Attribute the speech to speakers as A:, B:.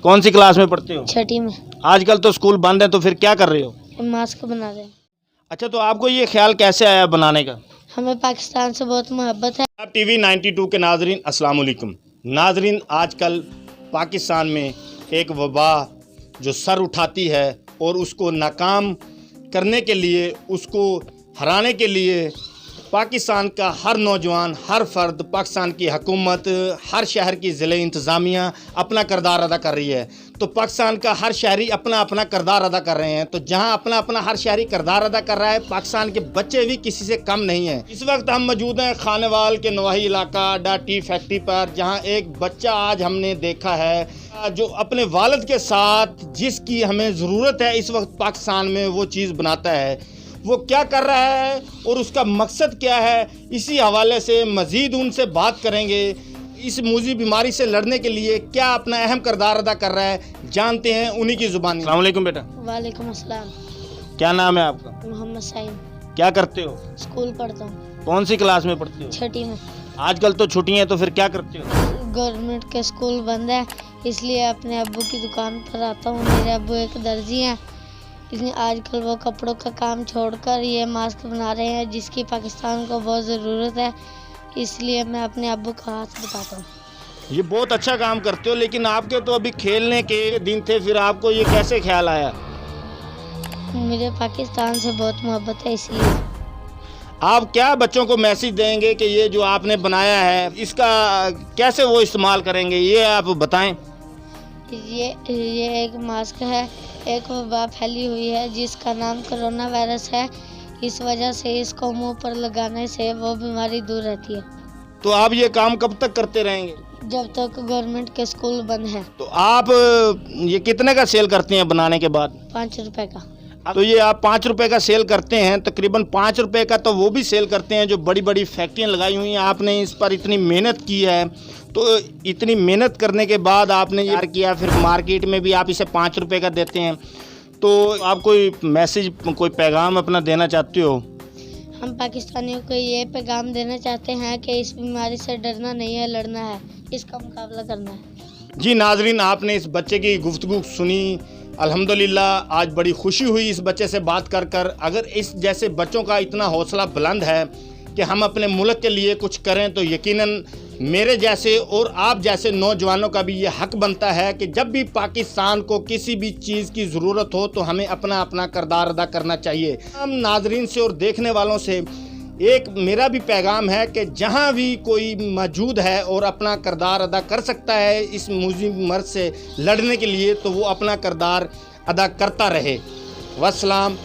A: कौन सी क्लास में पढ़ते हो?
B: छठी में।
A: आजकल तो स्कूल बंद है, तो फिर क्या कर रहे हो?
B: मास्क बना रहे हैं।
A: अच्छा, तो आपको ये ख्याल कैसे आया बनाने का?
B: हमें पाकिस्तान से बहुत मोहब्बत है।
A: आप टीवी 92 के नाजरीन अस्सलाम वालेकुम। नाजरीन, आजकल पाकिस्तान में एक वबा जो सर उठाती है और उसको नाकाम करने के लिए, उसको हराने के लिए पाकिस्तान का हर नौजवान, हर फर्द, पाकिस्तान की हुकूमत, हर शहर की ज़िले इंतज़ामिया अपना किरदार अदा कर रही है। तो पाकिस्तान का हर शहरी अपना अपना किरदार अदा कर रहे हैं। तो जहां अपना अपना हर शहरी किरदार अदा कर रहा है, पाकिस्तान के बच्चे भी किसी से कम नहीं हैं। इस वक्त हम मौजूद हैं खानेवाल के नवाही इलाका डा टी फैक्ट्री पर, जहां एक बच्चा आज हमने देखा है जो अपने वालिद के साथ, जिसकी हमें ज़रूरत है इस वक्त पाकिस्तान में, वो चीज़ बनाता है। वो क्या कर रहा है और उसका मकसद क्या है, इसी हवाले से मज़ीद उनसे बात करेंगे। इस मूजी बीमारी से लड़ने के लिए क्या अपना अहम किरदार अदा कर रहा है, जानते हैं उन्हीं की ज़ुबानी। अस्सलाम वालेकुम बेटा।
B: वालेकुम अस्सलाम।
A: क्या नाम है आपका?
B: मोहम्मद साइम।
A: क्या करते हो?
B: स्कूल पढ़ता हूँ।
A: कौन सी क्लास में पढ़ते हो?
B: छठी में।
A: आजकल तो छुट्टियां हैं, तो फिर क्या करते हो?
B: गवर्नमेंट के स्कूल बंद है, इसलिए अपने अब्बू की दुकान पर आता हूँ। मेरे अब्बू एक दर्जी हैं, इसलिए आजकल वो कपड़ों का काम छोड़कर ये मास्क बना रहे हैं, जिसकी पाकिस्तान को बहुत ज़रूरत है। इसलिए मैं अपने अब्बू का हाथ बताता हूँ।
A: ये बहुत अच्छा काम करते हो, लेकिन आपके तो अभी खेलने के दिन थे, फिर आपको ये कैसे ख्याल आया?
B: मुझे पाकिस्तान से बहुत मोहब्बत है, इसलिए।
A: आप क्या बच्चों को मैसेज देंगे कि ये जो आपने बनाया है, इसका कैसे वो इस्तेमाल करेंगे, ये आप बताएं।
B: ये एक मास्क है, एक वबा फैली हुई है जिसका नाम कोरोना वायरस है। इस वजह से इसको मुंह पर लगाने से वो बीमारी दूर रहती है।
A: तो आप ये काम कब तक करते रहेंगे?
B: जब तक गवर्नमेंट के स्कूल बंद है।
A: तो आप ये कितने का सेल करते हैं बनाने के बाद?
B: 5 रुपए का।
A: तो ये आप 5 रुपए का सेल करते हैं, तकरीबन 5 रुपए का तो वो भी सेल करते हैं जो बड़ी बड़ी फैक्ट्रियाँ लगाई हुई हैं। आपने इस पर इतनी मेहनत की है, तो इतनी मेहनत करने के बाद आपने यार किया, फिर मार्केट में भी आप इसे 5 रुपए का देते हैं। तो आप कोई मैसेज, कोई पैगाम अपना देना चाहते हो?
B: हम पाकिस्तानियों को ये पैगाम देना चाहते हैं कि इस बीमारी से डरना नहीं है, लड़ना है, इसका मुकाबला करना है।
A: जी नाजरीन, आपने इस बच्चे की गुफ्तगू सुनी। अल्हम्दुलिल्लाह आज बड़ी खुशी हुई इस बच्चे से बात कर कर। अगर इस जैसे बच्चों का इतना हौसला बुलंद है कि हम अपने मुल्क के लिए कुछ करें, तो यकीनन मेरे जैसे और आप जैसे नौजवानों का भी ये हक बनता है कि जब भी पाकिस्तान को किसी भी चीज़ की ज़रूरत हो तो हमें अपना अपना किरदार अदा करना चाहिए। हम नाजरीन से और देखने वालों से एक मेरा भी पैगाम है कि जहाँ भी कोई मौजूद है और अपना किरदार अदा कर सकता है इस मूजी मर्ज से लड़ने के लिए, तो वो अपना किरदार अदा करता रहे। वस्सलाम।